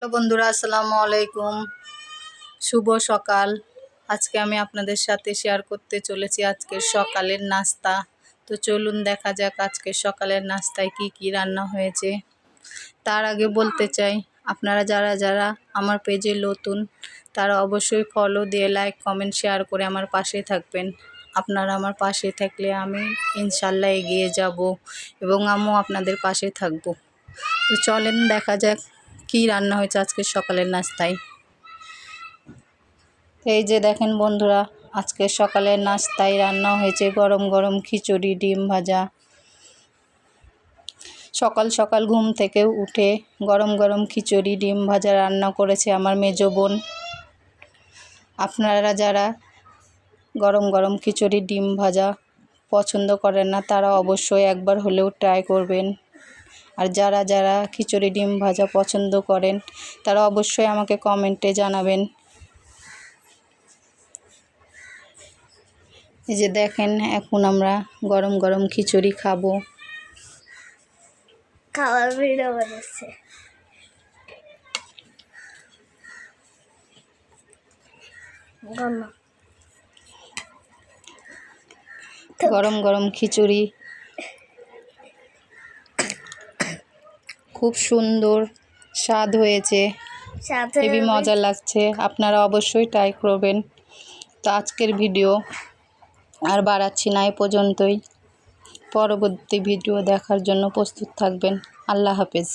তো বন্ধুরা, আসসালামু আলাইকুম। শুভ সকাল। আজকে আমি আপনাদের সাথে শেয়ার করতে চলেছি আজকের সকালের নাস্তা। তো চলুন দেখা যাক আজকের সকালের নাস্তায় কি কি রান্না হয়েছে। তার আগে বলতে চাই, আপনারা যারা যারা আমার পেজে নতুন তারা অবশ্যই ফলো দিয়ে লাইক কমেন্ট শেয়ার করে আমার পাশে থাকবেন। আপনারা আমার পাশে থাকলে আমি ইনশাল্লাহ এগিয়ে যাব এবং আমিও আপনাদের পাশে থাকব। তো চলেন দেখা যাক কি রান্না হয়েছে আজকে সকালের নাস্তায়। এই যে দেখেন বন্ধুরা, আজকে সকালের নাস্তায় রান্না হয়েছে গরম গরম খিচুড়ি, ডিম ভাজা। সকাল সকাল ঘুম থেকে উঠে গরম গরম খিচুড়ি ডিম ভাজা রান্না করেছে আমার মেজো বোন। আপনারা যারা গরম গরম খিচুড়ি ডিম ভাজা পছন্দ করেন না তারা অবশ্যই একবার হলেও ট্রাই করবেন। আর যারা যারা খিচুড়ি ডিম ভাজা পছন্দ করেন তারা অবশ্যই আমাকে কমেন্টে জানাবেন। এই যে দেখেন, এখন আমরা গরম গরম খিচুড়ি খাবো। খাওয়ার ভিডিও বানাচ্ছে। গরম গরম খিচুড়ি খুব সুন্দর স্বাদ হয়েছে, হেবি মজা লাগছে। আপনারা অবশ্যই ট্রাই করবেন। তো আজকের ভিডিও আর বাড়াচ্ছি না, এ পর্যন্তই। পরবর্তী ভিডিও দেখার জন্য প্রস্তুত থাকবেন। আল্লাহ হাফেজ।